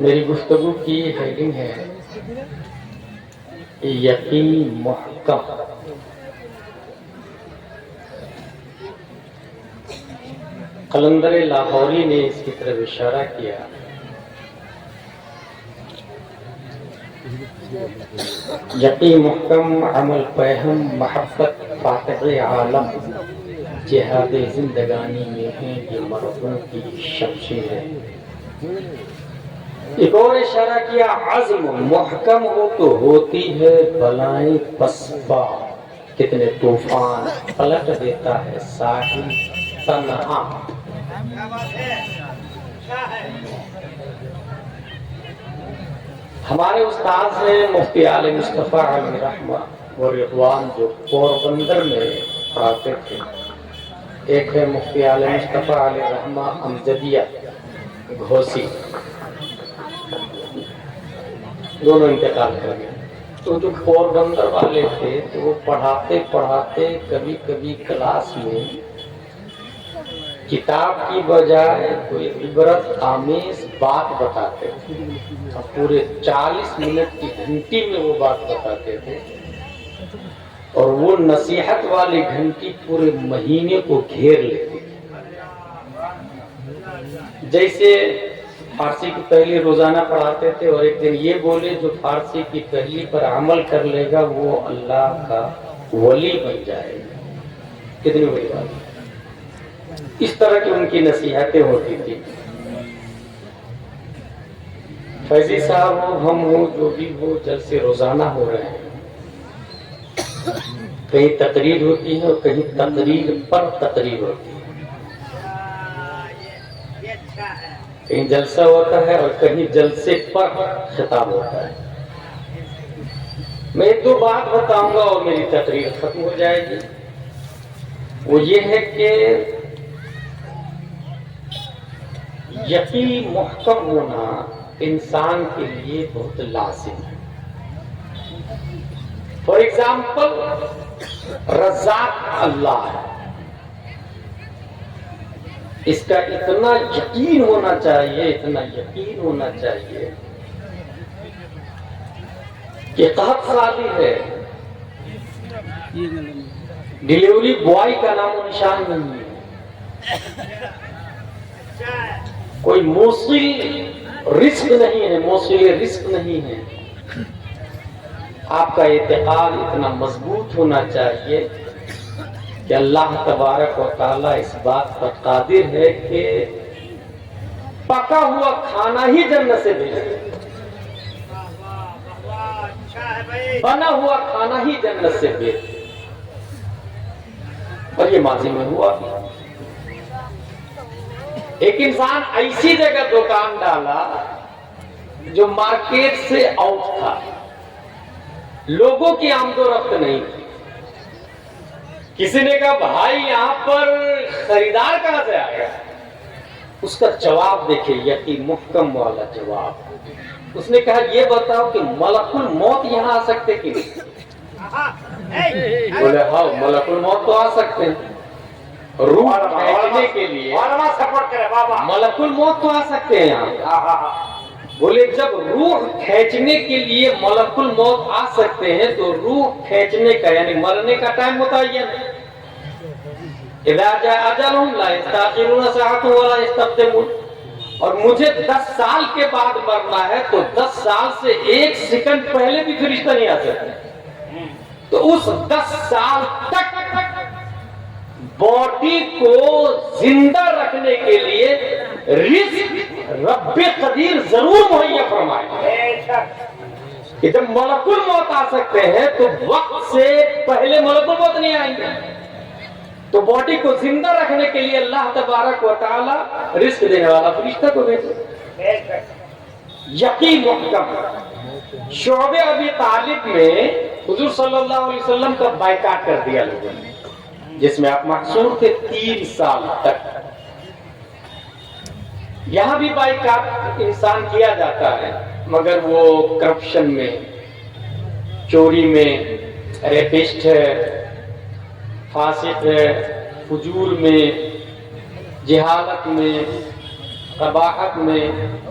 میری گفتگو کی ہیڈنگ ہے یقین محکم۔ قلندر لاہوری نے اس کی طرف اشارہ کیا یقین محکم، عمل پہم، محبت فاتح عالم، جہاد زندگانی میں ہیں یہ مردوں کی شمشیریں۔ ایک اور اشارہ کیا عزم محکم ہو تو ہوتی ہے بلائیں پسپا، کتنے طوفان پلٹ دیتا ہے ساحل تنہا۔ ہمارے استاد ہیں مفتی عالم مصطفیٰ علیہ رحمہ و رضوان، جو پوربندر میں پڑھاتے تھے۔ ایک ہے مفتی عالم مصطفیٰ علیہ رحمہ امجدیہ گھوسی، دونوں انتقال کر گئے۔ تو جو پوربندر والے تھے تو وہ پڑھاتے پڑھاتے کبھی کبھی کلاس میں کتاب کی بجائے کوئی عبرت آمیز بات بتاتے تھے، پورے 40 منٹ کی گھنٹی میں وہ بات بتاتے تھے، اور وہ نصیحت والی گھنٹی پورے مہینے کو گھیر لیتی تھی۔ جیسے فارسی کی پہلی روزانہ پڑھاتے تھے، اور ایک دن یہ بولے جو فارسی کی پہلی پر عمل کر لے گا وہ اللہ کا ولی بن جائے گا۔ کتنی بڑی بات ہے! اس طرح کی ان کی نصیحتیں ہوتی تھی۔ فیضی صاحب ہو، ہم ہو، جو بھی ہو، جلسے روزانہ ہو رہے ہیں، کہیں تقریر ہوتی ہے اور کہیں تقریر پر تقریر ہوتی ہے، کہیں جلسہ ہوتا ہے اور کہیں جلسے پر خطاب ہوتا ہے۔ میں ایک دو بات بتاؤں گا اور میری تقریر ختم ہو جائے گی۔ وہ یہ ہے کہ یقین محکم ہونا انسان کے لیے بہت لازم ہے۔ فار ایگزامپل رزاق اللہ ہے، اس کا اتنا یقین ہونا چاہیے، اتنا یقین ہونا چاہیے کہ قحط سالی ہے، ڈیلیوری بوائے کا نام و نشان نہیں ہے، کوئی موصل رزق نہیں ہے، موصل رزق نہیں ہے۔ آپ کا اعتقاد اتنا مضبوط ہونا چاہیے کہ اللہ تبارک و تعالیٰ اس بات پر قادر ہے کہ پکا ہوا کھانا ہی جنت سے بھیجے، بنا ہوا کھانا ہی جنت سے بھیجے، اور یہ ماضی میں ہوا بھی۔ ایک انسان ایسی جگہ دکان ڈالا جو مارکیٹ سے آؤٹ تھا، لوگوں کی آمد و رفت نہیں تھی۔ کسی نے کہا بھائی یہاں پر خریدار کہاں سے آ گیا؟ اس کا جواب دیکھیں، یقین محکم والا جواب۔ اس نے کہا یہ بتاؤ کہ ملک الموت یہاں آ سکتے کہ نہیں؟ بولے ہاں ملک الموت تو آ سکتے ہیں، روح کھینچنے کے لیے ملک الموت تو آ سکتے ہیں یہاں۔ بولے جب روح کھینچنے کے لیے ملک الموت آ سکتے ہیں تو روح کھینچنے کا یعنی مرنے کا ٹائم متعین ہے۔ اذا جاء اجلهم لا يستأخرون ساعة ولا يستقدمون، اور مجھے 10 سال کے بعد مرنا ہے تو 10 سال سے 1 سیکنڈ پہلے بھی فرشتہ نہیں آ سکتے۔ تو اس 10 سال تک باڈی کو زندہ رکھنے کے لیے رزق رب قدیر ضرور مہیا فرمائے کہ جب ملک الموت آ سکتے ہیں تو وقت سے پہلے ملک الموت نہیں آئیں گے، تو باڈی کو زندہ رکھنے کے لیے اللہ تبارک و تعالی رزق دینے والا فرشتہ کو بھیجے۔ یقین محکم۔ شعب ابی طالب میں حضور صلی اللہ علیہ وسلم کا بائیکاٹ کر دیا لوگوں نے، جس میں آپ محصور تھے 3 سال تک۔ یہاں بھی بائیکاٹ انسان کیا جاتا ہے، مگر وہ کرپشن میں، چوری میں، ریپسٹ ہے، فاسق ہے، فجور میں، جہالت میں، قباحت میں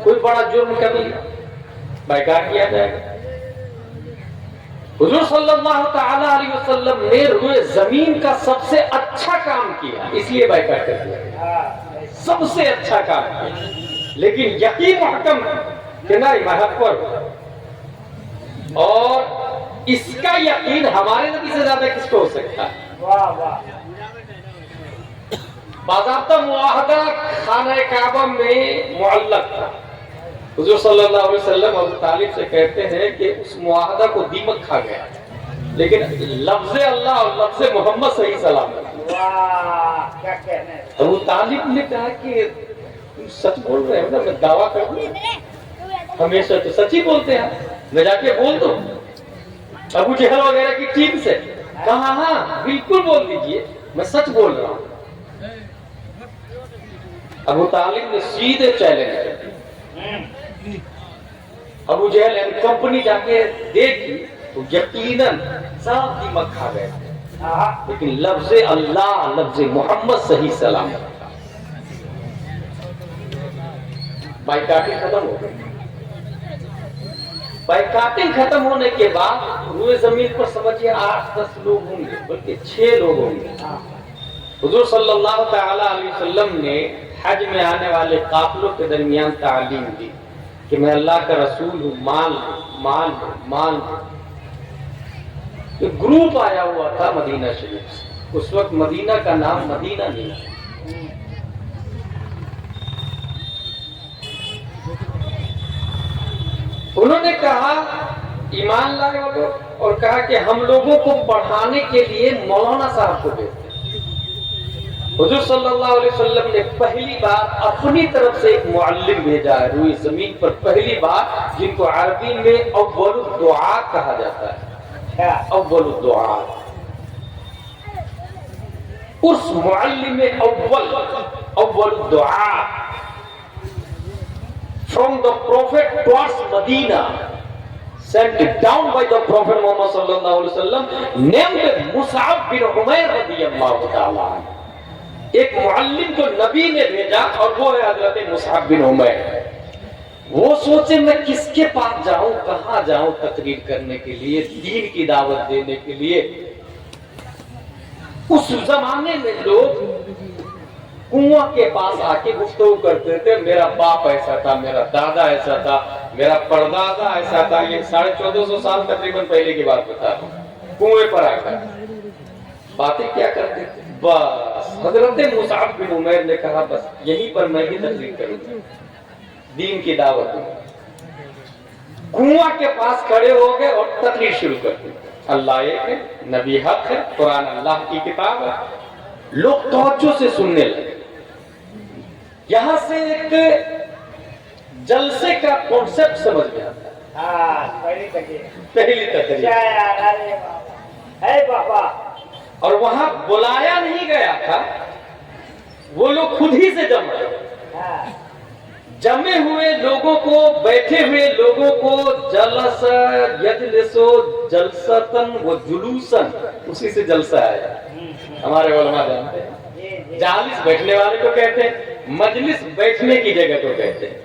کوئی بڑا جرم کبھی بیکار کیا جائے گا؟ حضور صلی اللہ تعالی علیہ وسلم نے روئے زمین کا سب سے اچھا کام کیا، اس لیے بیکار کر دیا، سب سے اچھا کام کیا، لیکن یقین محکم کہ نہیں میں حق پر ہوں، اور اس کا یقین ہمارے نبی سے زیادہ کس کو ہو سکتا ہے؟ باضابطہ معاہدہ خانہ کعبہ میں معلق تھا۔ حضور صلی اللہ علیہ وسلم ابو طالب سے کہتے ہیں کہ اس معاہدہ کو دیمک کھا گیا، لیکن لفظ اللہ اور لفظ محمد صحیح سلامت۔ ابو طالب نے کہا کہ تم سچ بول رہے ہو نا، میں دعویٰ کر دوں، ہمیشہ تو سچ ہی بولتے ہیں، میں جا کے بول دوں ابو جہل وغیرہ کی ٹیم سے؟ کہا ہاں بالکل بول دیجئے، میں سچ بول رہا ہوں۔ ابو طالب نے سیدھے چیلنج کیا، ابو جہل اینڈ کمپنی جا کے دیکھی تو یقیناً صاف دیمک کھا گئے، لیکن لفظ اللہ لفظ محمد صحیح سلامت تھا۔ بائیکاٹنگ ختم ہو گئی۔ بائیکاٹنگ ختم ہونے کے بعد روئے زمین پر سمجھیے 8-10 لوگ ہوں گے، بلکہ 6 لوگ ہوں گے۔ حضور صلی اللہ تعالی علیہ وسلم نے حج میں آنے والے قافلوں کے درمیان تعلیم دی کہ میں اللہ کا رسول ہوں، مان لو۔ ایک گروپ آیا ہوا تھا مدینہ شریف سے، اس وقت مدینہ کا نام مدینہ نہیں تھا۔ انہوں نے کہا ایمان لائے اور کہا کہ ہم لوگوں کو پڑھانے کے لیے مولانا صاحب کو بھیجتے ہیں۔ حضور صلی اللہ علیہ وسلم نے پہلی بار اپنی طرف سے ایک معلم بھیجا ہے روئی زمین پر، پہلی بار، جن کو عربی میں اول الدعاء کہا جاتا ہے، اول الدعاء۔ اس معلم اول الدعاء from the prophet towards Medina, sent down by the prophet Muhammad sallallahu alaihi wasallam, named Mus'ab bin Umair radiyallahu ta'ala anhu۔ ایک معلم کو نبی نے بھیجا اور وہ ہے حضرت مصعب بن عمیر۔ وہ سوچے میں کس کے پاس جاؤں، کہاں جاؤں تقریر کرنے کے لیے، دین کی دعوت دینے کے لیے۔ اس زمانے میں لوگ کنواں کے پاس آ کے گفتگو کرتے تھے، میرا باپ ایسا تھا، میرا دادا ایسا تھا، میرا پردادا ایسا تھا۔ یہ 1450 سال تقریباً پہلے کی بات بتا رہا ہوں۔ کنویں پر آ کر باتیں کیا کرتے تھے؟ بس حضرت مصعب بن عمیر نے کہا بس یہیں پر میں بھی تقریر کروں گا، دین کی دعوت دوں۔ کنواں کے پاس کھڑے ہو گئے اور تقریر شروع کر دی۔ اللہ ایک ہے، نبی حق ہے، قرآن اللہ کی کتاب ہے۔ لوگ توجہ سے سننے لگے۔ یہاں سے ایک جلسے کا کانسیپٹ سمجھ میں آتا ہے، پہلی تقریر، اور وہاں بلایا نہیں گیا تھا، وہ لوگ خود ہی سے جمے ہوئے لوگوں کو، بیٹھے ہوئے لوگوں کو جلس یجلسو جلستن و جلوسن، اسی سے جلسہ آیا۔ ہمارے علماء جانتے ہیں جالس بیٹھنے والے کو کہتے ہیں، مجلس بیٹھنے کی جگہ کو کہتے ہیں۔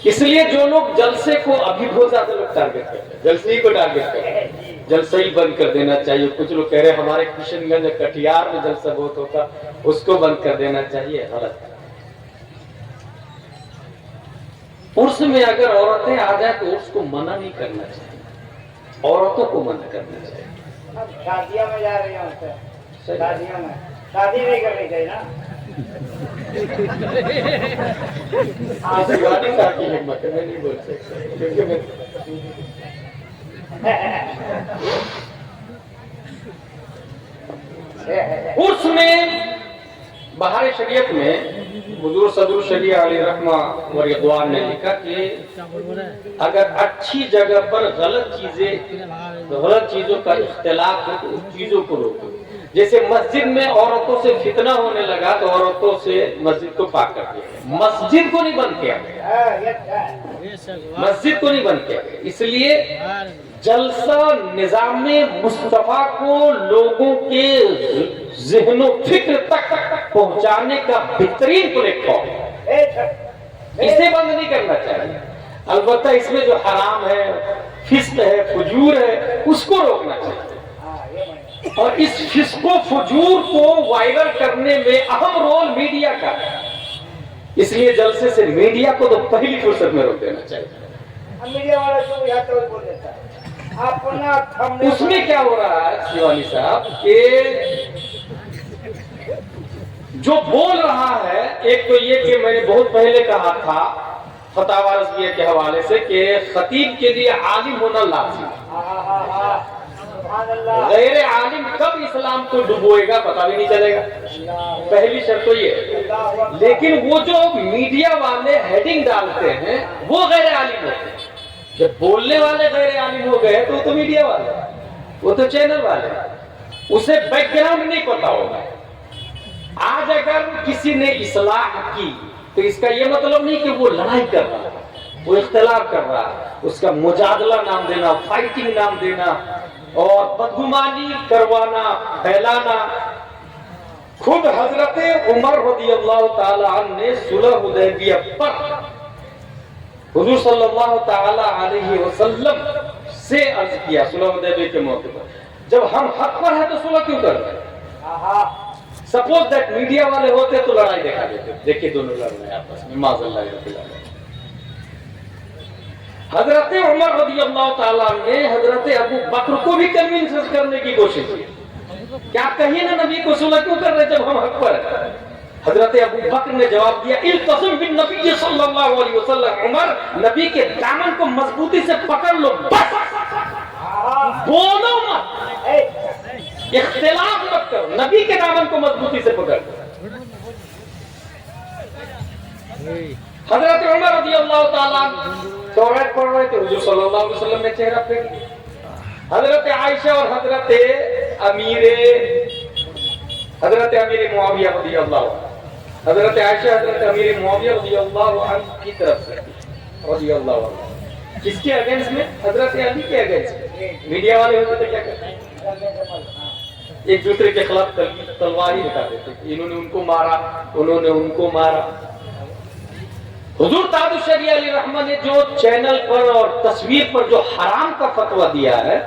اس لیے جو لوگ جلسے کو ابھی بہت زیادہ لوگ ٹارگٹ کرتے ہیں، جلسے ہی کو ٹارگٹ کرتے ہیں، جلسہ ہی بند کر دینا چاہیے۔ کچھ لوگ کہہ رہے ہیں ہمارے کشن گنج کٹیہار میں جلسہ بہت ہوتا، اس کو بند کر دینا چاہیے، غلط۔ عرس میں اگر عورتیں آ جائیں تو عرس کو منع نہیں کرنا چاہیے، عورتوں کو منع کرنا چاہیے۔ شادیوں میں جا رہی ہیں، شادیوں میں شادی نہیں کرنی چاہیے نا۔ حکمت میں نہیں بول سکتا، عرس میں بہار شریعت میں حضور صدر شریعہ علیہ رحمہ و رضوان نے لکھا کہ اگر اچھی جگہ پر غلط چیزوں کا اختلاف ہو تو اس چیزوں کو روکو۔ جیسے مسجد میں عورتوں سے فتنہ ہونے لگا تو عورتوں سے مسجد کو پاک کر دیا، مسجد کو نہیں بند کیا گیا، مسجد کو نہیں بند کیا گیا۔ اس لیے جلسہ نظام مصطفیٰ کو لوگوں کے ذہن و فکر تک پہنچانے کا بہترین پلیٹ فارم ہے۔ اسے بند نہیں کرنا چاہیے. البتہ اس میں جو حرام ہے، فسق ہے، فجور ہے، اس کو روکنا چاہیے. اور اس فسق و فجور کو وائرل کرنے میں اہم رول میڈیا کا ہے. اس لیے جلسے سے میڈیا کو تو پہلی فرصت میں روک دینا چاہیے. میڈیا والا جو یہاں تو بول دیتا ہے اپنا اس میں کیا ہو رہا ہے شیوانی صاحب کہ جو بول رہا ہے، ایک تو یہ کہ میں نے بہت پہلے کہا تھا فتاوی رضویہ کے حوالے سے کہ خطیب کے لیے عالم ہونا لازم ہے. غیر عالم کب اسلام کو ڈبوئے گا پتہ بھی نہیں چلے گا. پہلی شرط تو یہ ہے. لیکن وہ جو میڈیا والے ہیڈنگ ڈالتے ہیں وہ غیر عالم ہوتے ہیں. جب بولنے والے غیر عالم ہو گئے تو میڈیا والے، وہ تو چینل والے، اسے بیک گراؤنڈ نہیں پتا ہوگا. آج اگر کسی نے اصلاح کی تو اس کا یہ مطلب نہیں کہ وہ لڑائی کر رہا ہے، وہ اختلاف کر رہا ہے. اس کا مجادلہ نام دینا، فائٹنگ نام دینا اور بدگمانی کروانا، پھیلانا. خود حضرت عمر رضی اللہ تعالی عنہ نے صلح حدیبیہ پر حضور صلی اللہ تعالی علیہ وسلم سے عرض کیا صلح حدیبیہ کے موقع پر، جب ہم حق پر ہیں تو صلح کیوں کر رہے ہیں؟ سپوز دیٹ میڈیا والے ہوتے تو لڑائی دکھا دیتے، دیکھیں دونوں لڑ رہے ہیں آپس میں، معاذ اللہ رب العالمین. حضرت عمر رضی اللہ تعالیٰ نے حضرت ابو بکر کو بھی کنوینس کرنے کی کوشش کی. کیا کہیے نا نبی کو صلح کیوں کر رہے جب ہم حق پر ہیں؟ حضرت ابو بکر نے جواب دیا التزم بالنبی صلی اللہ علیہ وسلم. عمر، نبی کے دامن کو مضبوطی سے پکڑ لو، بس بولو مت، اختلاف مت کرو، نبی کے دامن کو مضبوطی سے پکڑ لو. حضرت عمر رضی اللہ تعالیٰ توریت پڑھ رہے تھے، حضور صلی اللہ علیہ وسلم نے چہرہ پھیر لیا. حضرت عائشہ اور حضرت امیر معاویہ رضی اللہ عنہ، حضرت عائشہ حضرت امیر معاویہ رضی اللہ عنہ کی طرف سے رضی اللہ عنہ. کس کے اگینسٹ میں؟ حضرت علی کے اگینسٹ میں. میڈیا والے ہوتے تھے کیا کرتے ہیں؟ ایک دوسرے کے خلاف تلوار ہی دکھاتے تھے. انہوں نے ان کو مارا، انہوں نے ان کو مارا. حضور تاج الشریعہ علیہ رحمہ نے جو چینل پر اور تصویر پر جو حرام کا فتویٰ دیا ہے،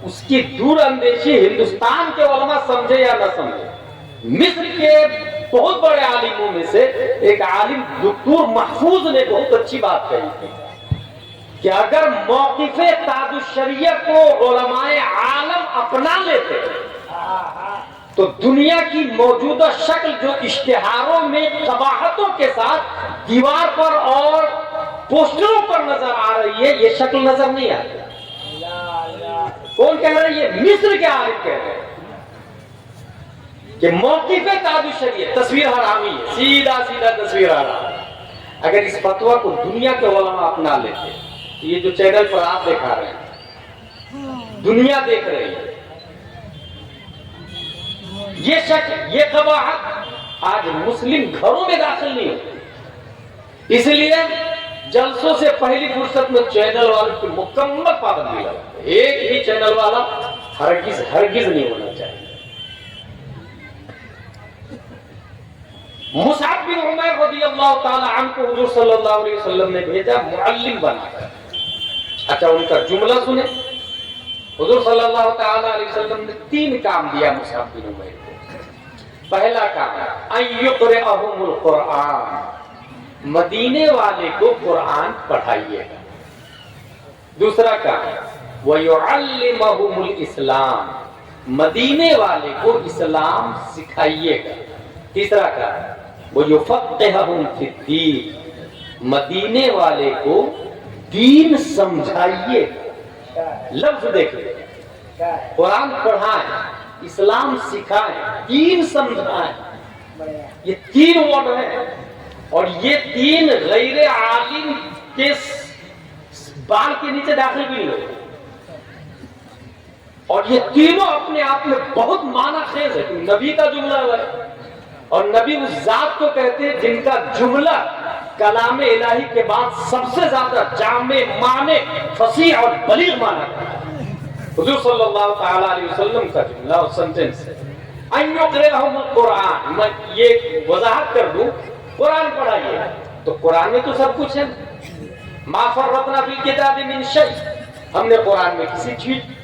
اس کی دور اندیشی ہندوستان کے علماء سمجھے یا نہ سمجھے. مصر کے بہت بڑے عالموں میں سے ایک عالم دکتور محفوظ نے بہت اچھی بات کہی تھی کہ اگر موقف تاج الشریعہ کو علماء عالم اپنا لیتے تو دنیا کی موجودہ شکل جو اشتہاروں میں قباحتوں کے ساتھ دیوار پر اور پوسٹروں پر نظر آ رہی ہے، یہ شکل نظر نہیں آتی. کون کہہ رہے ہیں؟ یہ مصر کے عالم کہہ رہے ہیں کہ موقف تاج الشریعہ تصویر حرامی ہے، سیدھا سیدھا تصویر حرام. اگر اس فتویٰ کو دنیا کے علماء اپنا لیتے، یہ جو چینل پر آپ دکھا رہے ہیں، دنیا دیکھ رہی ہے، یہ شکل، یہ قباحت آج مسلم گھروں میں داخل نہیں ہوتی. اس لیے جلسوں سے پہلی فرصت میں چینل والوں کی مکمل پابندی لگاتے. ایک ہی چینل والا ہرگز نہیں ہونا چاہیے. مصعب بن عمیر رضی اللہ تعالی عنہ کو حضور صلی اللہ علیہ وسلم نے بھیجا معلم بنا کر. اچھا ان کا جملہ سنیں. حضور صلی اللہ تعالی علیہ وسلم نے 3 کام دیا مصعب بن عمیر کو. پہلا کام ان یقرئہم القرآن، مدینے والے کو قرآن پڑھائیے گا. دوسرا کام وَيُعَلِّمَهُمُ الْإِسْلَامِ، مدینے والے کو اسلام سکھائیے گا. تیسرا کام وَيُفَقِّهَهُمْ فِي الدِّينِ، مدینے والے کو دین سمجھائیے گا. لفظ دیکھیں، قرآن پڑھائیں، اسلام سکھائیں، دین سمجھائیں، یہ 3 ورڈ ہیں. اور یہ 3 غیر عالم کے بال کے نیچے داخل بھی نہیں ہوتے. اور یہ تینوں اپنے آپ میں بہت معنی خیز ہے. نبی کا جملہ ہے اور نبی اس ذات کو کہتے ہیں جن کا جملہ کلام الہی کے بعد سب سے زیادہ جامع، معنی، فصیح اور بلیغ معنی ہے. حضور صلی اللہ تعالی علیہ وسلم کا جملہ اور سنٹنس ہے ان یقرئہم القرآن. میں یہ وضاحت کر دوں قرآن پڑھائیے. تو قرآن میں تو سب کچھ ہے. ما فرطنا فی الکتاب من شیء, ہم نے قرآن میں کسی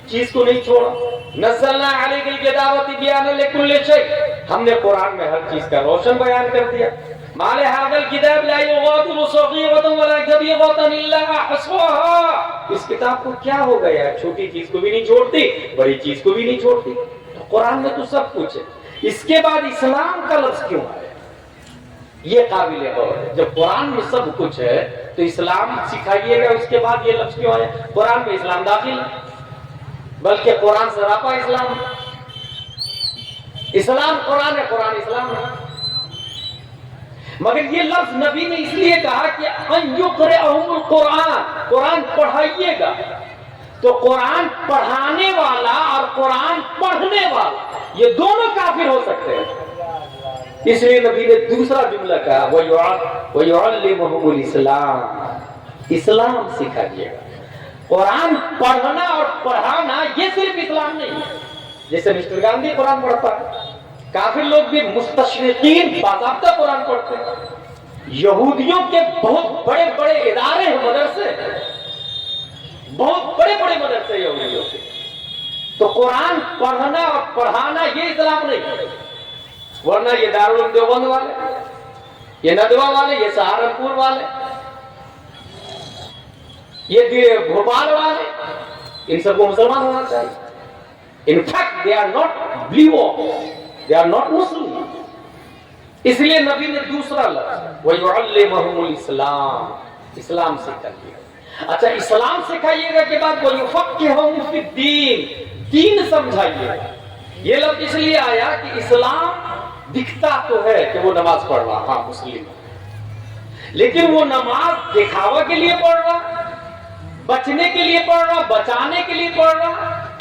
چیز کو نہیں چھوڑا. نزلنا علیک الکتاب تبیانا لکل شیء, ہم نے قرآن میں ہر چیز کا روشن بیان کر دیا. ما لهذا الكتاب لا يغادر صغيرة ولا كبيرة إلا أحصاها, اس کتاب کو کیا ہو گیا ہے, چھوٹی چیز کو بھی نہیں چھوڑتی, بڑی چیز کو بھی نہیں چھوڑتی. تو قرآن میں تو سب کچھ ہے. اس کے بعد اسلام کا لفظ کیوں آیا, یہ قابل غور ہے. جب قرآن میں سب کچھ ہے تو اسلام سکھائیے گا, اس کے بعد یہ لفظ کیوں آیا. قرآن میں اسلام داخل ہے, بلکہ قرآن سراپا اسلام ہے. اسلام قرآن ہے, قرآن اسلام ہے. مگر یہ لفظ نبی نے اس لیے کہا کہ ان یقرأہم القرآن, قرآن پڑھائیے گا. تو قرآن پڑھانے والا اور قرآن پڑھنے والا یہ دونوں کافر ہو سکتے ہیں. اس لیے نبی نے دوسرا جملہ کہا وَيُعَلِّمُهُمُ الْإِسْلَامَ, اسلام سکھائیے گا. قرآن پڑھنا اور پڑھانا یہ صرف اسلام نہیں ہے. جیسے مسٹر گاندھی قرآن پڑھتا ہے, کافر لوگ بھی مستشرقین باضابطہ قرآن پڑھتے ہیں. یہودیوں کے بہت بڑے بڑے ادارے ہیں, مدرسے, بہت بڑے بڑے مدرسے یہودیوں کے. تو قرآن پڑھنا اور پڑھانا یہ اسلام نہیں ہے. ورنہ یہ دارالعلوم دیوبند والے, یہ ندوہ والے, یہ سہارنپور والے, یہ بھوپال والے, ان سب کو مسلمان ہونا چاہیے. In fact, they are not believers. They are not Muslim. اس لیے نبی نے دوسرا لفظ وَيُعَلِّمُهُمُ الْإِسْلَامَ, اسلام سکھائیے. اچھا, اسلام سکھائیے گا کے بعد وَيُفَقِّهُهُمْ فِي الدِّينِ, دین سمجھائیے گا. یہ لفظ اس لیے آیا کہ اسلام دکھتا تو ہے کہ وہ نماز پڑھ رہا, ہاں مسلم, لیکن وہ نماز دکھاوا کے لیے پڑھ رہا, بچنے کے لیے پڑھ رہا, بچانے کے لیے پڑھ رہا.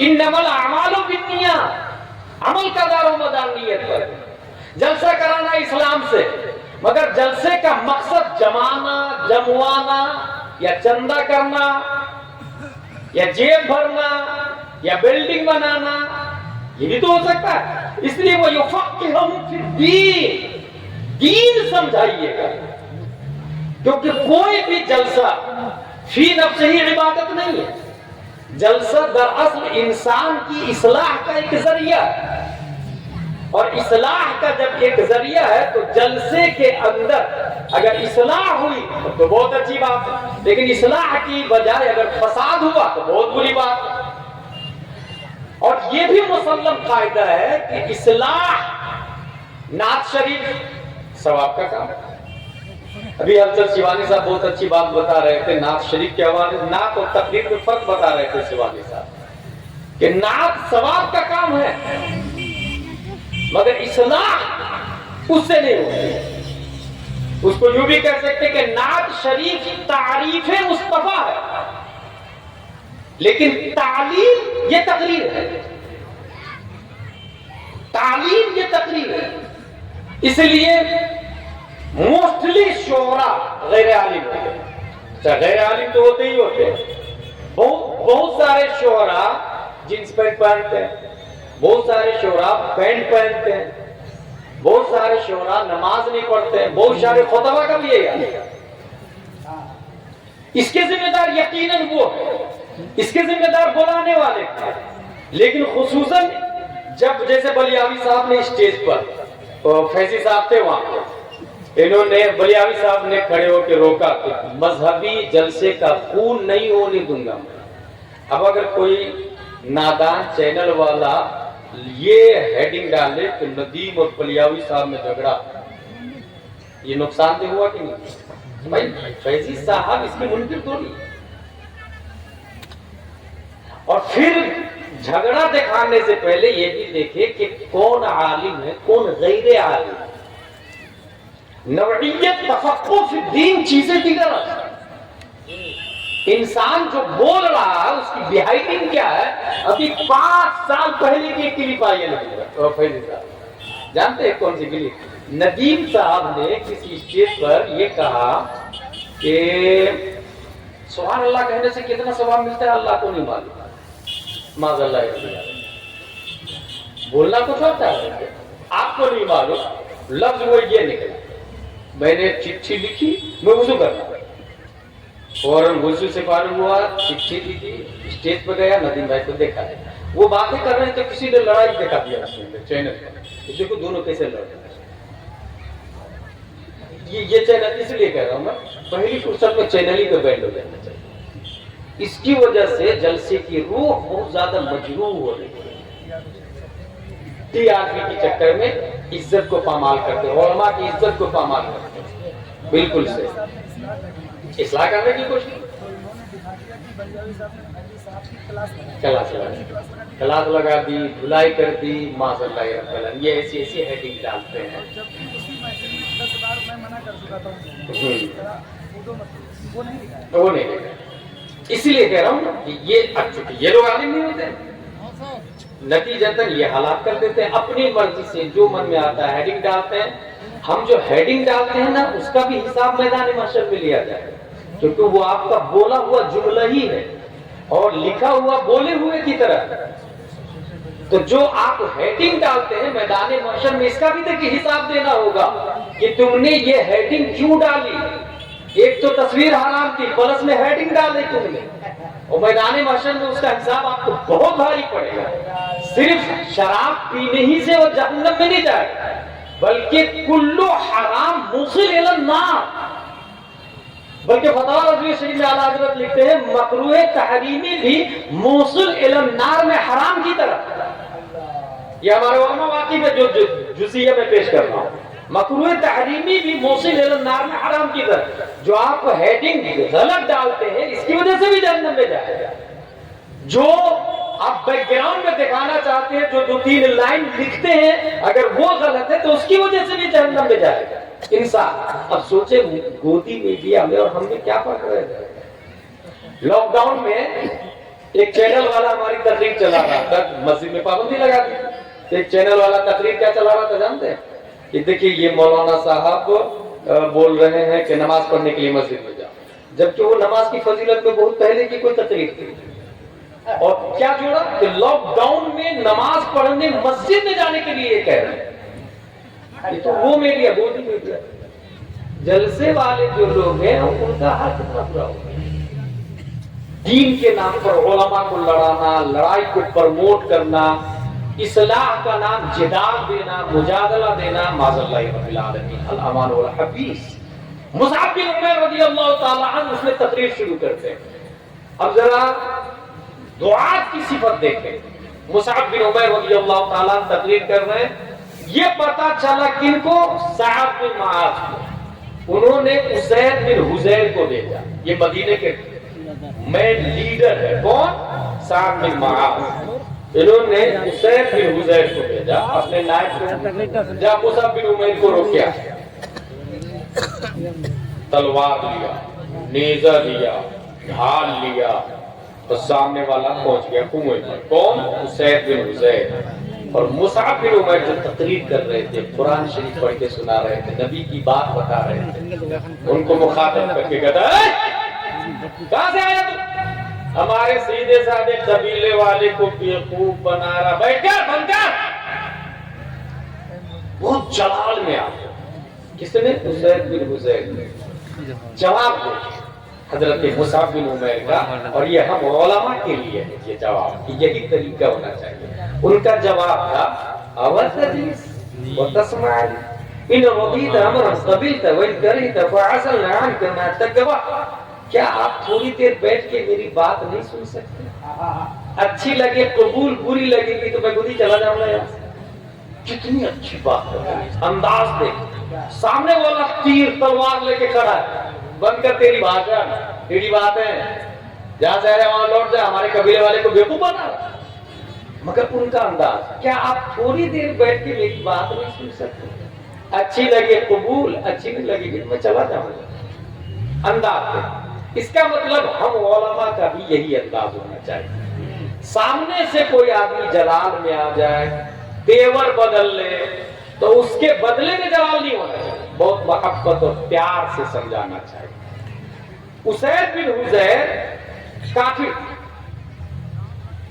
انما الاعمال بالنیات, عمل کا دار و مدار نیت پر. جلسہ کرانا اسلام سے, مگر جلسے کا مقصد جمانا, جموانا, یا چندہ کرنا, یا جیب بھرنا, یا بلڈنگ بنانا, یہ بھی تو ہو سکتا ہے. اس لیے وہ یفقہہم فی الدین, دین سمجھائیے گا. کیونکہ کوئی بھی جلسہ فی نفسہ ہی عبادت نہیں ہے. جلسہ دراصل انسان کی اصلاح کا ایک ذریعہ ہے, اور اصلاح کا جب ایک ذریعہ ہے تو جلسے کے اندر اگر اصلاح ہوئی تو بہت اچھی بات ہے, لیکن اصلاح کی بجائے اگر فساد ہوا تو بہت بری بات ہے. اور یہ بھی مسلم قاعدہ ہے کہ اصلاح نعت شریف ثواب کا کام ہے. ابھی افضل شیوانی صاحب بہت اچھی بات بتا رہے تھے نعت شریف کے حوالے سے. نعت اور تقریر میں فرق بتا رہے تھے شیوانی صاحب کہ نعت ثواب کا کام ہے, مگر اصلاح اس سے نہیں ہوتی. اس کو یوں بھی کہہ سکتے کہ نعت شریف تعریف مصطفیٰ ہے, لیکن تعلیم یہ تقریر ہے. تعلیم یہ تقریر ہے. اس لیے موسٹلی شعراء غیر عالم ہوتے ہیں. غیر عالم تو ہوتے ہی ہوتے ہیں. بہت سارے شعراء جینس پینٹ پہنتے ہیں, بہت سارے شعراء پینٹ پہنتے ہیں, بہت سارے شعراء نماز نہیں پڑھتے ہیں, بہت سارے خطبہ کا بھی یہی ہے. اس کے ذمہ دار یقیناً وہ ہے, اس کے ذمہ دار بلانے والے تھے. لیکن خصوصاً جب جیسے بلیاوی صاحب نے اسٹیج پر, فیضی صاحب تھے وہاں, انہوں نے بلیاوی صاحب نے کھڑے ہو کے روکا کہ مذہبی جلسے کا خون نہیں ہونے دوں گا. اب اگر کوئی نادان چینل والا یہ ہیڈنگ ڈالے کہ ندیم اور بلیاوی صاحب میں جھگڑا, یہ نقصان دہ ہوا کہ نہیں؟ بھائی فیضی صاحب اس کے منکر تھوڑی. اور پھر جھگڑا دکھانے سے پہلے یہ بھی دیکھے کہ کون عالم ہے کون غیر عالم ہے. نوعیت تفقہ فی الدین چیزیں دیگر ہے. انسان جو بول رہا ہے اس کی بہائیڈنگ کیا ہے. ابھی 5 سال پہلے کی ایک کلپ آئی ہے فیضی صاحب, جانتے ہیں کون سی کلپ؟ ندیم صاحب نے کسی اسٹیج پر یہ کہا کہ سبحان اللہ کہنے سے کتنا ثواب ملتا ہے اللہ کو نہیں معلوم, معاذ اللہ. بولنا کچھ ہوتا ہے, آپ کو نہیں معلوم, لفظ وہ یہ نکلا. میں نے چٹھی لکھی، میں وضو کر رہا، فوراً وضو سے فارغ ہوا، چٹھی لکھی، اسٹیج پہ گیا، ندیم بھائی کو دیکھا، وہ باتیں کر رہے ہیں تو کسی نے لڑائی دکھا دیا چینل پر، دیکھو دونوں کیسے لڑ رہے ہیں۔ یہ چینل اس لیے کہہ رہا ہوں میں، پہلی فرصت میں چینل ہی پہ بینڈ ہو جانا چاہیے۔ اس کی وجہ سے جلسے کی روح بہت زیادہ مجروح ہو رہی ہے، تی آدمی کے چکر میں عزت کو پامال کرتے ہیں، علماء کی عزت کو پامال کرتے ہیں، بالکل سے اصلاح کرنے کی کوشش، کلاس لگا دی، دھلائی کر دی، معاذ اللہ رب العالمین، یہ ایسی ایسی ہیڈنگ ڈالتے ہیں۔ وہ نہیں دیکھا، اسی لیے کہہ رہا ہوں کہ یہ لوگ عالم نہیں ہوتے، نتیجتاً یہ حالات کر دیتے ہیں اپنی مرضی سے، جو من میں آتا ہے ہیڈنگ ڈالتے ہیں۔ ہم جو ہیڈنگ ڈالتے ہیں نا، اس کا بھی حساب میدان محشر میں لیا جائے، کیونکہ وہ آپ کا بولا ہوا جملہ ہی ہے اور لکھا ہوا بولے ہوئے کی طرح۔ تو جو آپ ہیڈنگ ڈالتے ہیں میدان محشر میں، اس کا بھی دیکھیں حساب دینا ہوگا کہ تم نے یہ ہیڈنگ کیوں ڈالی۔ ایک تو تصویر حرام تھی، پلس میں ہیڈنگ ڈال دی تم نے، اور میدان محشر میں اس کا حساب آپ کو بہت بھاری پڑے گا۔ صرف شراب پینے ہی سے وہ جہنم میں نہیں جائے گا، بلکہ کلو حرام موصل الی النار، بلکہ فتاوی رضویہ شریف میں اعلیٰ حضرت لکھتے ہیں مکروہ تحریمی بھی موصل الی النار میں حرام کی طرح۔ یہ ہمارے علماء واقعی میں جو جزئیہ میں پیش کر رہا ہوں، مکروہ تحریمی بھی موصل الی النار میں حرام کی طرح۔ جو آپ ہیڈنگ غلط ڈالتے ہیں اس کی وجہ سے بھی جہنم میں جائے گا۔ جو آپ بیک گراؤنڈ میں دکھانا چاہتے ہیں، جو 2-3 لائن لکھتے ہیں، اگر وہ غلط ہے تو اس کی وجہ سے بھی جہنم میں جائے گا انسان۔ اب سوچیں گودی میڈیا میں اور ہم میں کیا فرق رہے گا۔ لاک ڈاؤن میں ایک چینل والا ہماری تقریر چلا رہا تھا، مسجد میں پابندی لگا دی، ایک چینل والا تقریر کیا چلا رہا تھا جانتے ہیں؟ کہ دیکھیے یہ مولانا صاحب بول رہے ہیں کہ نماز پڑھنے کے لیے مسجد میں جاؤ، جبکہ وہ نماز کی فضیلت میں بہت پہلے کی کوئی تقریر تھی۔ اور کیا جوڑا کہ لاک ڈاؤن میں نماز پڑھنے مسجد میں جانے کے لیے یہ کہہ رہے ہیں۔ یہ تو وہ میڈیا، گودی میڈیا، جلسے والے جو لوگ ہیں ان کا حال کتنا برا ہوگا۔ دین کے نام پر علماء کو لڑانا، لڑائی کو پرموٹ کرنا، اصلاح کا نام جدال دینا، مجادلہ دینا، معاذ اللہ رب العالمین، الامان والحبیث۔ مصعب بن عمیر رضی اللہ تعالی عنہ اس میں تقریر شروع کرتے ہیں۔ اب ذرا دعات کی صفت دیکھیں، مصعب بن عمیر رضی اللہ تعالی عنہ تقریر کر رہے ہیں، یہ پتا چلا کن کو؟ سعد بن معاذ کو۔ انہوں نے اسید بن حذیر کو بھیجا، یہ مدینے کے مین لیڈر ہے، کون؟ سعد بن معاذ۔ انہوں نے اسید بن حذیر کو بھیجا اپنے نائب کو، جا مصعب بن عمیر کو روکیا، تلوار لیا، نیزہ لیا، ڈھال لیا، تو سامنے والا پہنچ گیا کنویں پر، کون؟ اسید بن حذیر۔ اور مصعب بن عمیر جو تقریر کر رہے تھے، قرآن شریف پڑھ کے سنا رہے تھے، نبی کی بات بتا رہے تھے، ان کو مخاطب کر کے کہتا ہے کہاں سے آیا تو؟ ہمارے سیدھے سادے قبیلے والے کو بیوقوف بنا رہا، بیٹھ کر بن کر۔ بہت جلال میں آ کس نے؟ اسید بن حذیر نے جواب دیا حضرت مصعب بن عمیر کا، اور یہ ہم علماء کے لیے ہے یہ جواب، کہ یہی طریقہ ہونا چاہیے۔ ان کا جواب تھا اَوَتَّجِلِسُ وَتَسْمَعُ إِنْ رَضِيتَ أَمْرًا قَبِلْتَ وَإِنْ كَرِهْتَ فَعَزَلْنَا عَنْكَ مَا تَكَبَرْتَ۔ کیا آپ تھوڑی دیر بیٹھ کے میری بات نہیں سن سکتے؟ اچھی لگے قبول، بری لگے گی تو میں خود ہی چلا جاؤں گا یہاں سے۔ کتنی اچھی بات ہے، انداز دیکھ، سامنے والا تیر تلوار لے کے کھڑا ہے، بند کر تیری بھاشا، تیری بات ہے، جہاں سے آئے وہاں لوٹ جائے، ہمارے قبیلے والے کو بیوقوف بنا۔ مگر ان کا انداز، کیا آپ تھوڑی دیر بیٹھ کے میری بات نہیں سن سکتے؟ اچھی لگے قبول، اچھی نہیں لگے گی میں چلا جاؤں گا۔ انداز ہے، اس کا مطلب ہم علماء کا بھی یہی انداز ہونا چاہیے۔ سامنے سے کوئی آدمی جلال میں آ جائے، تیور بدل لے، تو اس کے بدلے میں جلال نہیں ہونا چاہیے، بہت محبت اور پیار سے سمجھانا چاہیے۔ اسید بن حذیر کافر،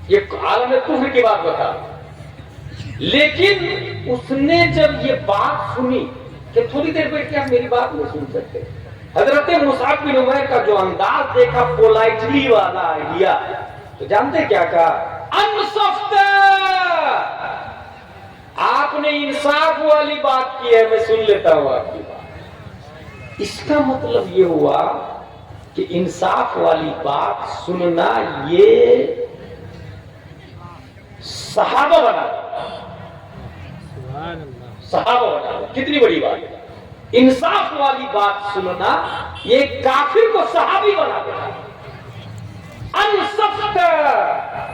یہ عالم کفر کی بات بتا، لیکن اس نے جب یہ بات سنی کہ تھوڑی دیر بیٹھ کے آپ میری بات نہیں سن سکتے. حضرت مصعب بن عمیر کا جو انداز دیکھا پولائٹلی والا آئیڈیا, تو جانتے کیا کہا؟ انصفت, آپ نے انصاف والی بات کی ہے, میں سن لیتا ہوں آپ کی بات. اس کا مطلب یہ ہوا کہ انصاف والی بات سننا یہ صحابہ بنا, صحابہ بنا. کتنی بڑی بات ہے. انصاف والی بات سننا یہ کافر کو صحابی بنا دیتا. انصفت,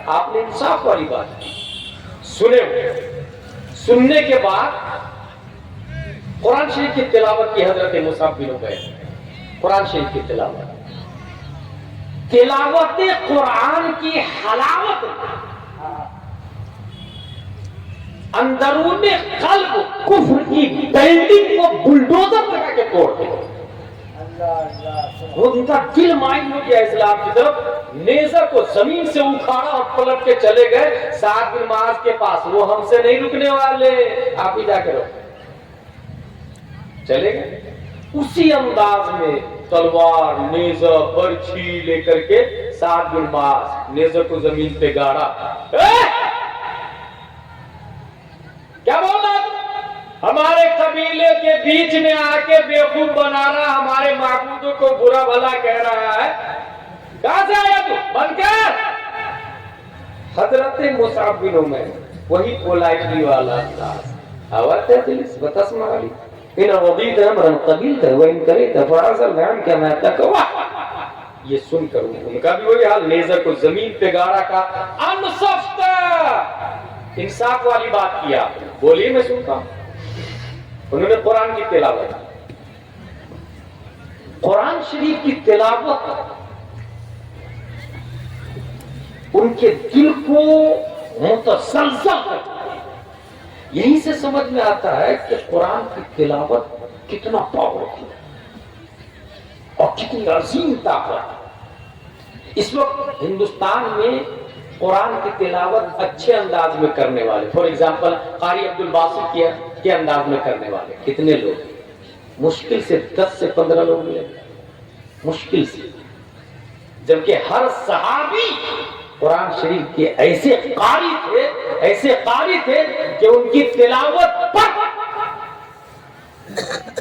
آپ نے انصاف والی بات کی, سنے. سننے کے بعد قرآن شریف کی تلاوت کی حضرت مصعب بن عمیر. قرآن شریف کی تلاوت, تلاوت قرآن کی حلاوت اندرون قلب کفر کی بلڈنگ کو بلڈوزر لگا کے توڑ دے. وہ ان کا دل مائل ہو گیا اسلام کی طرف. نیزہ کو زمین سے اکھاڑا اور پلٹ کے چلے گئے سعد بن معاذ کے پاس. وہ ہم سے نہیں رکنے والے, آپ ہی جا کے رکو. چلے گئے اسی انداز میں تلوار, نیزہ, برچھی لے کر کے. سعد بن معاذ نیزہ کو زمین پہ گاڑا. کیا بول رہا ہے؟ ہمارے قبیلے کے بیچ میں آ کے بیوقوف بنا رہا, ہمارے معبودوں کو برا بھلا کہہ رہا ہے. کہاں سے آیا تو؟ بند کر. حضرت مصعب بن عمیر وہی پولائٹلی والا انداز. آواز ہے دل اس بتسمع علی ان رضیت امرا قبیلت وان کریت فعزل عنك ما تقوى. یہ سن کر ان کا بھی وہی حال, نیزہ کو زمین پہ گاڑا کا. انصفت, انصاف والی بات کیا آپ نے, بولیے میں سنتا ہوں. انہوں نے قرآن کی تلاوت, قرآن شریف کی تلاوت ان کے دل کو متزلزل کر. یہیں سے سمجھ میں آتا ہے کہ قرآن کی تلاوت کتنا پاورفل اور کتنی عظیم طاقت. اس وقت ہندوستان میں قرآن کی تلاوت اچھے انداز میں کرنے والے, فار ایگزامپل قاری عبد الباسط کے انداز میں کرنے والے کتنے لوگ؟ مشکل سے 10 سے 15 لوگ ملے, مشکل سے. جبکہ ہر صحابی قرآن شریف کے ایسے قاری تھے کہ ان کی تلاوت پر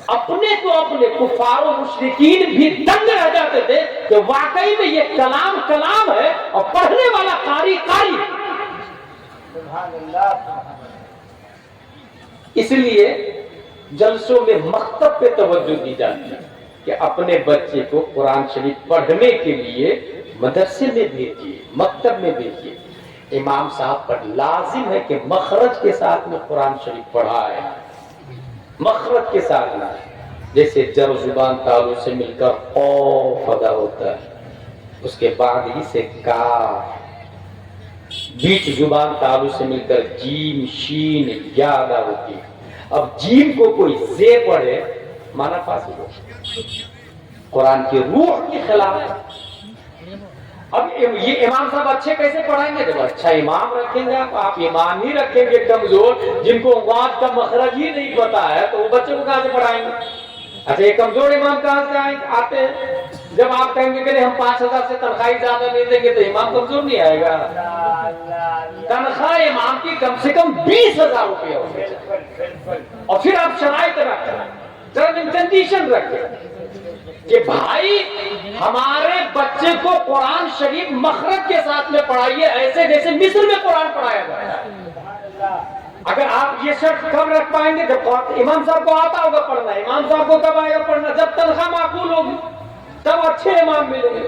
اپنے کفار و مشرکین بھی دنگ رہ جاتے تھے کہ واقعی میں یہ کلام ہے اور پڑھنے والا قاری. سبحان اللہ. اس لیے جلسوں میں مکتب پہ توجہ دی جاتی ہے کہ اپنے بچے کو قرآن شریف پڑھنے کے لیے مدرسے میں بھیجیے, مکتب میں بھیجیے. امام صاحب پر لازم ہے کہ مخرج کے ساتھ میں قرآن شریف پڑھائے, مخرج کے ساتھ نہ. جیسے جر زبان تالو سے مل کر قاف ادا ہوتا ہے, اس کے بعد ہی سے کاف, بیچ زبان تالو سے مل کر جیم شین یا ادا ہوتی ہے. اب جیم کو کوئی زے پڑھے مانا فاصل ہو, قرآن کی روح کے خلاف. اب یہ امام صاحب اچھے کیسے پڑھائیں گے؟ جب اچھا امام رکھیں گے آپ امام ہی رکھیں گے کمزور, جن کو واد کا مخرج ہی نہیں پتا ہے, تو وہ بچوں کو کہاں سے پڑھائیں گے؟ اچھا یہ کمزور امام کہاں سے آتے ہیں؟ جب آپ کہیں گے کہ ہم 5000 سے تنخواہ زیادہ نہیں دیں گے تو امام کمزور نہیں آئے گا. تنخواہ امام کی کم سے کم 20,000 روپے ہوگی. اور پھر آپ شرائط رکھیں, ٹرم اینڈ کنڈیشن رکھیں کہ بھائی ہمارے بچے کو قرآن شریف مخرج کے ساتھ میں پڑھائیے, ایسے جیسے مصر میں قرآن پڑھایا جاتا ہے. اگر آپ یہ شرط کب رکھ پائیں گے؟ جب امام صاحب کو آتا ہوگا پڑھنا. امام صاحب کو کب آئے گا پڑھنا؟ جب تنخواہ معقول ہوگی, تب اچھے امام ملیں گے.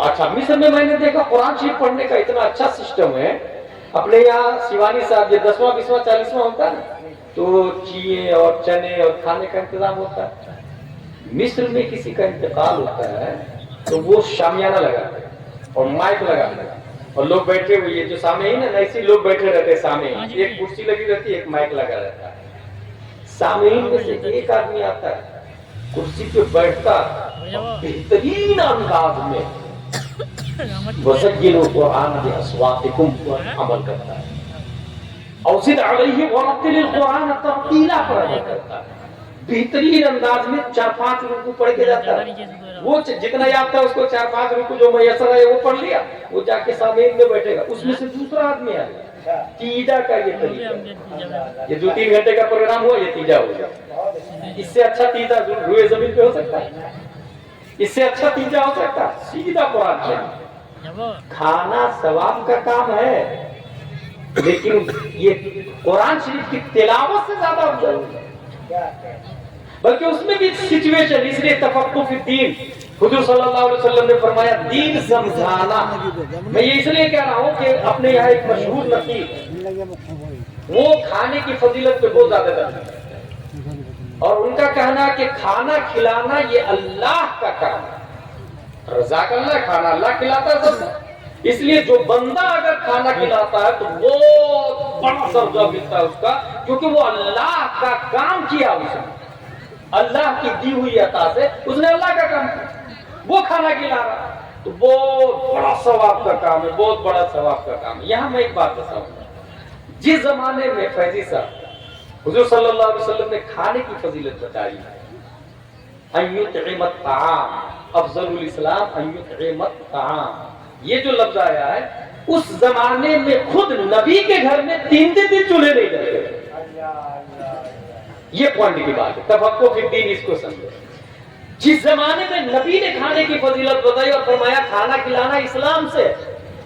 اچھا مصر میں میں نے دیکھا قرآن شریف پڑھنے کا اتنا اچھا سسٹم ہے. اپنے یہاں شیوانی صاحب یہ 10واں 20واں 40واں ہوتا ہے نا, تو چیئے اور چنے اور کھانے کا انتظام ہوتا ہے. مصر میں کسی کا انتقال ہوتا ہے تو وہ شامیانہ لگاتے ہیں اور مائک لگاتے ہیں, اور لوگ بیٹھے ہوئے, یہ جو سامعین ہے نا ایسے لوگ بیٹھے رہتے ہیں. سامعین ایک کرسی لگی رہتی ہے, ایک مائک لگا رہتا ہے. سامعین میں سے ایک آدمی آتا ہے, کرسی پہ بیٹھتا بہترین انداز میں وَسَجِّلُوا قُرْآنَ بِأَصْوَاتِكُمْ پر عمل کرتا ہے. اوزد علیہ ورتل القرآن ترتیلا پڑھا کرتا ہے، بہترین انداز میں 4-5 رکوع پڑھ کے جاتا ہے، وہ جتنا یاد تھا اس کو 4-5 رکوع جو میسر ہے وہ پڑھ لیا، وہ جا کے سامعین میں بیٹھے گا، اس میں سے دوسرا آدمی آئے، تیجا کا یہ طریقہ، یہ جو 3 گھنٹے کا پروگرام ہوا یہ تیجا ہو گیا، اس سے اچھا تیجا روئے زمین پہ ہو سکتا ہے، اس سے اچھا تیجا ہو سکتا ہے، سیدھا قرآن شریف۔ کھانا ثواب کا کام ہے لیکن یہ قرآن شریف کی تلاوت سے زیادہ افضل ہے، بلکہ اس میں بھی سچویشن، اس لیے تفقہ فی الدین، حضور صلی اللہ علیہ وسلم نے فرمایا دین سمجھانا۔ میں یہ اس لیے کہہ رہا ہوں کہ اپنے یہاں ایک مشہور نقیب وہ کھانے کی فضیلت پہ بہت زیادہ کرتے ہیں، اور ان کا کہنا کہ کھانا کھلانا یہ اللہ کا کام ہے، رزاق اللہ، کھانا اللہ کھلاتا ہے سب، اس لیے جو بندہ اگر کھانا کھلاتا ہے تو بہت بڑا سرجا ملتا ہے اس کا، کیونکہ وہ اللہ کا کام کیا، اس نے اللہ کی دی ہوئی عطا سے اس نے اللہ کا کام کیا، وہ کھانا کھلا رہا تو بہت بڑا ثواب کا کام ہے، بہت بڑا ثواب کا کام ہے۔ یہاں میں ایک بات بتاؤں، جس زمانے میں فیضی صاحب حضور صلی اللہ علیہ وسلم نے کھانے کی فضیلت بتائی ہے، ان یطعم الطعام افضل الاسلام ان یطعم الطعام، یہ جو لفظ آیا ہے اس زمانے میں خود نبی کے گھر میں 3 دن چولہے نہیں جلتے، یہ پوائنٹ کی بات ہے، تفقہ فی الدین، اس کو سمجھو۔ جس زمانے میں نبی نے کھانے کی فضیلت بتائی اور فرمایا کھانا کھلانا اسلام سے،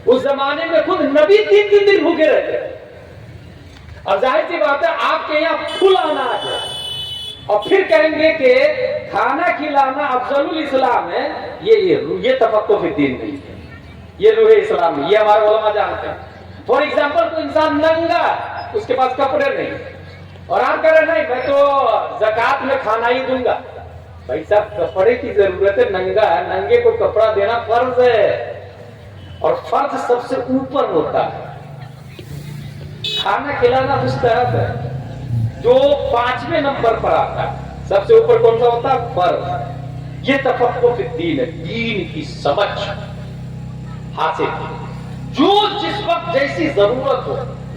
اس زمانے میں خود نبی 3 دن بھوکے رہتے، اور ظاہر سی بات ہے آپ کے یہاں فل اناج ہے اور پھر کہیں گے کہ کھانا کھلانا افضل الاسلام ہے، یہ تفقہ فی الدین نہیں ہے، یہ روح اسلام ہے، یہ ہمارے علماء جانتے ہیں۔ فار ایگزامپل کوئی انسان ننگا، اس کے پاس کپڑے نہیں، اور آپ کہہ رہے نہیں میں تو زکات میں کھانا ہی دوں گا، بھائی صاحب کپڑے کی ضرورت ہے، ننگا ہے، ننگے کو کپڑا دینا فرض ہے، اور فرض سب سے اوپر ہوتا ہے، کھانا کھلانا مستحب ہے جو 5ویں نمبر پر آتا ہے، سب سے اوپر کون سا ہوتا ہے؟ فرض۔ یہ تفقہ فی الدین ہے، دین کی سمجھ حاصل کی، جو جس وقت جیسی ضرورت ہو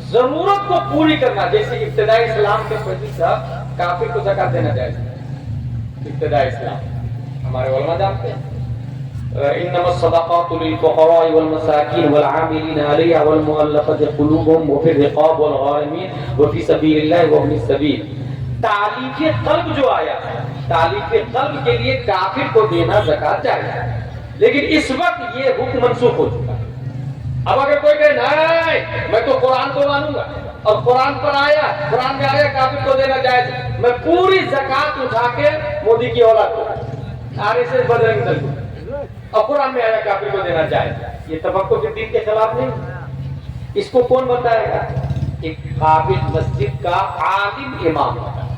ضرورت کو پوری کرنا، جیسے ابتدائی اسلام کے فیضی صاحب کافر کو زکات دینا جائز ہے، ابتدائی اسلام ہمارے علماء جانتے ہیں، انما الصدقات للفقراء والمساكين والعاملين عليها والمؤلفة قلوبهم وفي الرقاب والغارمين وفي سبيل الله وابن السبيل۔ تعلیف قلب جو آیا ہے، تعلیف قلب کے لیے کافر کو دینا زکات جائز ہے، لیکن اس وقت یہ حکم منسوخ ہو چکا ہے۔ اب اگر کوئی کہے نہیں میں تو قرآن کو مانوں گا، اور قرآن پر آیا، قرآن میں آیا کافر کو دینا جائز، میں پوری زکات اٹھا کے مودی کی اولاد کو، RSS بجرنگ دل کو، اور قرآن میں آیا کافر کو دینا جائز، یہ تفقہ فی الدین کے خلاف نہیں۔ اس کو کون بتائے گا؟ ایک قابل مسجد کا عالم امام ہوتا ہے،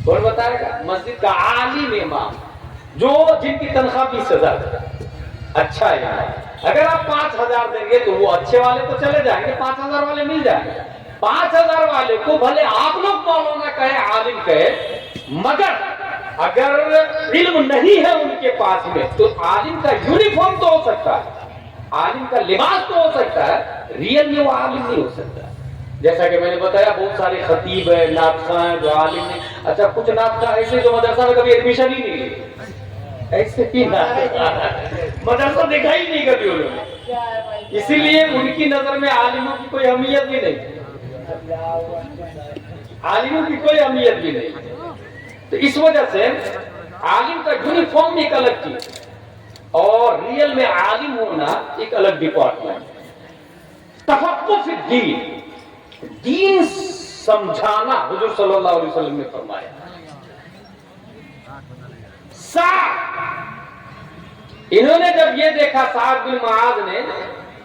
کون بتائے گا؟ مسجد کا عالم امام، جو جن کی تنخواہ 20,000 ہے، اچھا ہے۔ اگر آپ 5,000 دیں گے تو وہ اچھے والے تو چلے جائیں گے، 5,000 والے مل جائیں گے، 5,000 والے کو بھلے آپ لوگ مولانا کہے، عالم کہے، مگر اگر علم نہیں ہے ان کے پاس میں تو عالم کا یونیفارم تو ہو سکتا ہے، عالم کا لباس تو ہو سکتا ہے، ریئل میں وہ عالم نہیں ہو سکتا۔ جیسا کہ میں نے بتایا بہت سارے خطیب ہیں، ناطقاں ہیں جو عالم نہیں، اچھا کچھ ناطقاں ایسے جو مدرسہ میں کبھی ایڈمیشن ہی نہیں لی، ایسے ہی مدرسہ دیکھا ہی نہیں کبھی انہوں نے، اسی لیے ان کی نظر میں عالموں کی کوئی اہمیت بھی نہیں، عالموں کی کوئی اہمیت بھی نہیں۔ تو اس وجہ سے عالم کا یونیفارم ایک الگ چیز اور ریئل میں عالم ہونا ایک الگ ڈپارٹمنٹ۔ تفقہ فی الدین، دین سمجھانا، حضور صلی اللہ علیہ وسلم نے فرمایا۔ انہوں نے جب یہ دیکھا سعد بن معاذ نے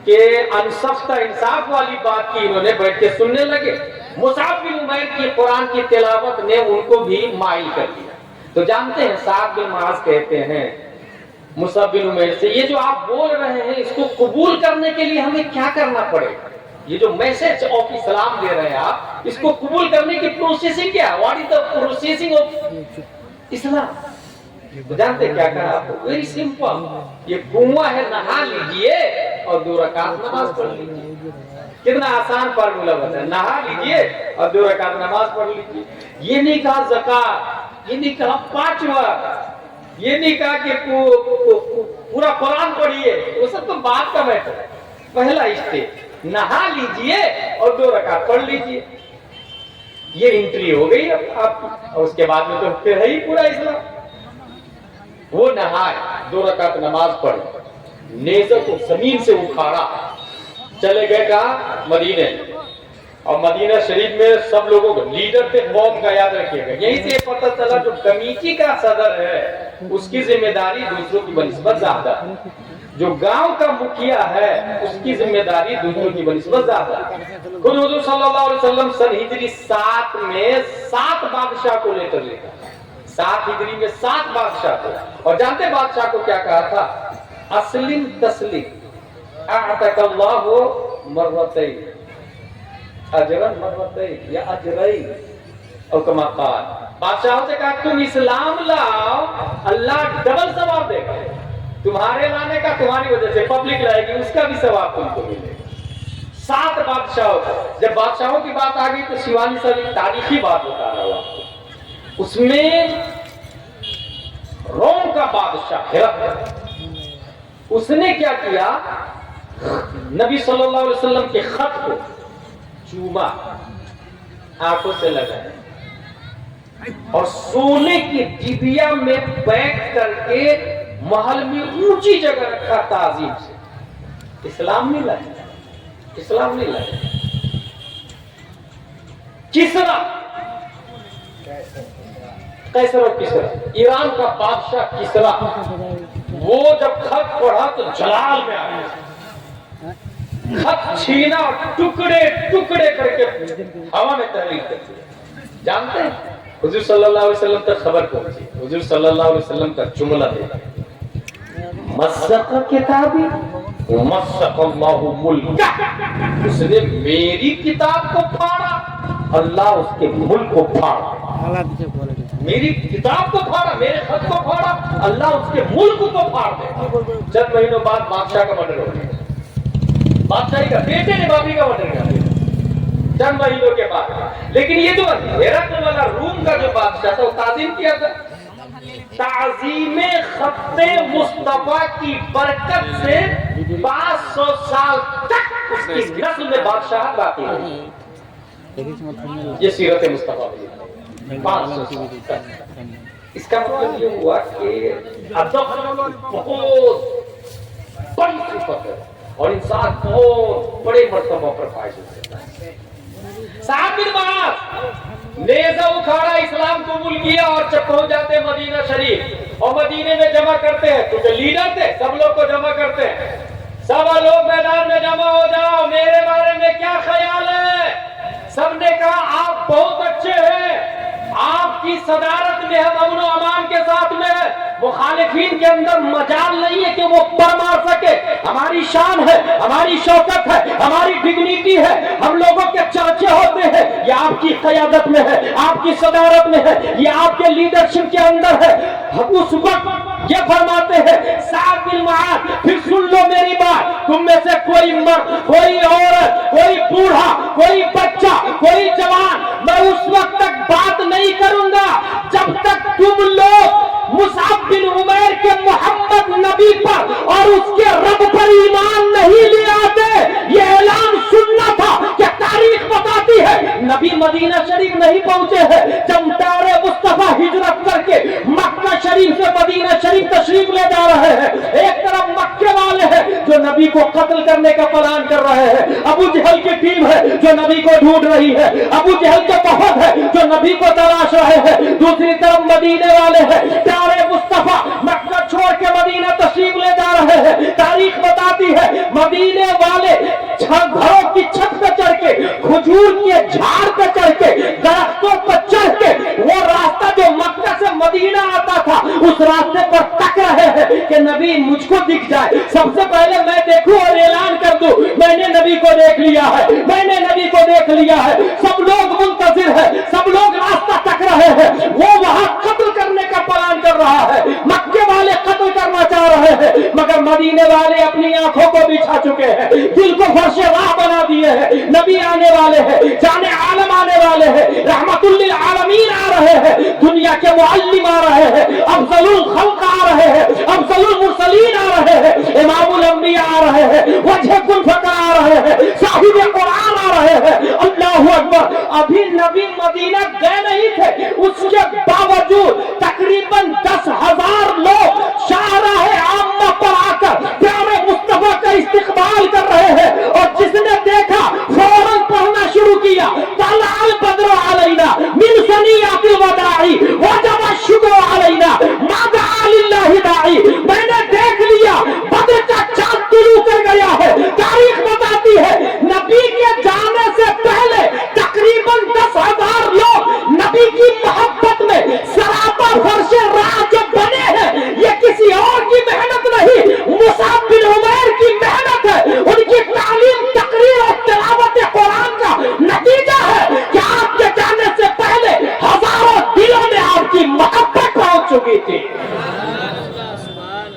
کہ انصفت، انصاف والی بات کی، انہوں نے بیٹھ کے سننے لگے۔ مصعب بن عمیر کی قرآن کی تلاوت نے ان کو بھی مائل کر دیا۔ تو جانتے ہیں سعد بن معاذ کہتے ہیں مصعب بن عمیر سے، یہ جو آپ بول رہے ہیں اس کو قبول کرنے کے لیے ہمیں کیا کرنا پڑے گا؟ یہ جو میسج آف اسلام دے رہے ہیں آپ، اس کو قبول کرنے کی پروسیسنگ کیا ہے؟ What is the processing of Islam? جانتے کیا کہا آپ کو؟ ویری سمپل، یہ کنواں ہے، نہا لیجئے اور 2 رکعت نماز پڑھ لیجئے۔ کتنا آسان فارمولا بتا، نہا لیجئے اور 2 رکعت نماز پڑھ لیجئے. یہ نہیں کہا زکات، یہ نہیں کہا 5 وقت، یہ نہیں کہا کہ پورا قرآن پڑھیے، وہ سب تو بات کا میٹر ہے. پہلا اسٹیپ نہا لیجئے اور 2 رکعت پڑھ لیجئے. یہ انٹری ہو گئی اب آپ کی، اور اس کے بعد میں تو پھر ہے ہی پورا اسلام. وہ نہائے، 2 رکعت نماز پڑھی، نیزہ کو زمین سے اکھاڑا، چلے گئے کہاں؟ مدینے. اور مدینہ شریف میں سب لوگوں کو لیڈر تھے قوم کا، یاد رکھیے گا. یہیں سے پتہ چلا جو کمیٹی کا صدر ہے اس کی ذمہ داری دوسروں کی بنسبت زیادہ ہے، جو گاؤں کا مکھیا ہے اس کی ذمہ داری دوسروں کی بنسبت زیادہ ہے. خود حضور صلی اللہ علیہ وسلم سن ہجری 7 میں 7 بادشاہ کو لے کر لے گا. 7 ہجری میں 7 بادشاہ کو. اور جانتے بادشاہ کو کیا کہا تھا؟ اسلم تسلیم اعطاک اللہ مرتين اجرا مرتين یا اجرین او کما قال. بادشاہوں سے کہا تم اسلام لاؤ اللہ ڈبل ثواب دے گا. تمہارے لانے کا تمہاری وجہ سے پبلک لائے گی، اس کا بھی ثواب تم کو ملے گا. 7 بادشاہوں کو. جب بادشاہوں کی بات آ گئی تو شیوانی صاحب ایک تاریخی بات بتا رہا ہوں آپ کو. اس میں روم کا بادشاہ ہرقل، اس نے کیا کیا؟ نبی صلی اللہ علیہ وسلم کے خط کو چوما، آنکھوں سے لگایا اور سونے کی ڈبیا میں پیک کر کے محل میں اونچی جگہ رکھا تعظیم سے. اسلام نہیں لائے، اسلام نہیں لائے. کسرا، قیصر و کسرا، ایران کا بادشاہ کسرا، وہ جب خط پڑھا تو جلال میں آ گیا. خط چھینا اور ٹکڑے ٹکڑے کر کے ہوا میں تحریر کر دیا. جانتے ہیں حضور صلی اللہ علیہ وسلم تک خبر پہنچی. حضور صلی اللہ علیہ وسلم کا جملہ دیکھا، مزق کتابی مزق اللہ ملک. اس نے میری کتاب کو پھاڑا، اللہ اس کے ملک کو پھاڑا. میری کتاب کو پھاڑا، میرے خط کو پھاڑا، اللہ اس کے ملک کو پھاڑ دے. چند مہینوں بعد بادشاہ کا مرڈر ہو گیا. بادشاہی کا بیٹے نے باپی کا مرڈر کر دیا چند مہینوں کے بعد. لیکن یہ جو ہرقل والا روم کا جو بادشاہ تھا وہ تعظیم کیا تھا. تعظیم خط مصطفیٰ کی برکت سے 500 سال تک اس کی نسل میں بادشاہ باقی رہی. یہ سیرت مصطفیٰ کی 500 سال تک. اس کا مطلب یہ ہوا کہ ادب بہت بڑی صفت ہے اور انسان بہت بڑے مرتبہ پر فائز ہوتا ہے. صاحب بن معاذ نیزہ اکھاڑا، اسلام قبول کیا اور جب پہنچ جاتے مدینہ شریف اور مدینے میں جمع کرتے ہیں. کچھ لیڈر تھے، سب لوگ کو جمع کرتے ہیں. سب لوگ میدان میں جمع ہو جاؤ، میرے بارے میں کیا خیال ہے؟ سب نے کہا آپ بہت اچھے ہیں، آپ کی صدارت میں ہم امن و امان کے ساتھ میں ہے. مخالفین کے اندر مجال نہیں ہے کہ وہ پر مار سکے. ہماری شان ہے، ہماری شوکت ہے، ہماری ڈگنیٹی ہے، ہم لوگوں کے چرچے ہوتے ہیں. یہ آپ کی قیادت میں ہے، آپ کی صدارت میں ہے، یہ آپ کے لیڈرشپ کے اندر ہے. اس وقت یہ فرماتے ہیں سعد بن معاذ پھر سن لو میری بات، تم میں سے کوئی مرد، کوئی عورت، کوئی بوڑھا، کوئی بچہ، کوئی جوان، میں اس وقت تک بات نہیں کروں گا جب تک تم لوگ مصعب بن عمیر کے محمد نبی پر اور اس کے رب پر ایمان نہیں لے آتے. یہ اعلان سننا تھا کہ تاریخ بتاتی ہے نبی مدینہ شریف نہیں پہنچے ہیں جب پیارے مصطفیٰ ہجرت کر کے مکہ شریف سے مدینہ شریف تشریف لے جا رہے ہیں. ایک طرف مکے والے ہیں جو نبی کو قتل کرنے کا پلان کر رہے ہیں، ابو جہل کی ٹیم ہے جو نبی کو ڈھونڈ رہی ہے، ابو جہل کے بہت ہے جو نبی کو تلاش رہے ہیں. دوسری طرف مدینے والے ہیں، پیارے مصطفیٰ مکہ چھوڑ کے مدینہ تشریف لے جا رہے ہیں. تاریخ بتاتی ہے مدینے والے گھروں کی چھت پہ چڑھ کے، کھجور کے جھاڑ پہ چڑھ کے، درختوں پہ چڑھ کے وہ راستہ جو مکہ سے مدینہ آتا تھا اس راستے پر تک رہے ہیں کہ نبی مجھ کو دکھ جائے، سب سے پہلے میں دیکھوں اور اعلان کر دوں میں نے نبی کو دیکھ لیا ہے، میں نے نبی کو دیکھ لیا ہے. سب لوگ منتظر ہیں، سب لوگ راستہ تک رہے ہیں. وہ وہاں قتل کرنے کا پلان کر رہا ہے، مکے والے قتل کرنا چاہ رہے ہے، مگر مدینے والے اپنی آنکھوں کو بچھا چکے ہیں، دل کو فرش راہ بنا دیے ہیں۔ نبی آنے والے ہیں، جان عالم آنے والے ہیں، رحمت للعالمین آ رہے ہیں، دنیا کے معلم آ رہے ہیں، افضل الخلق آ رہے ہیں،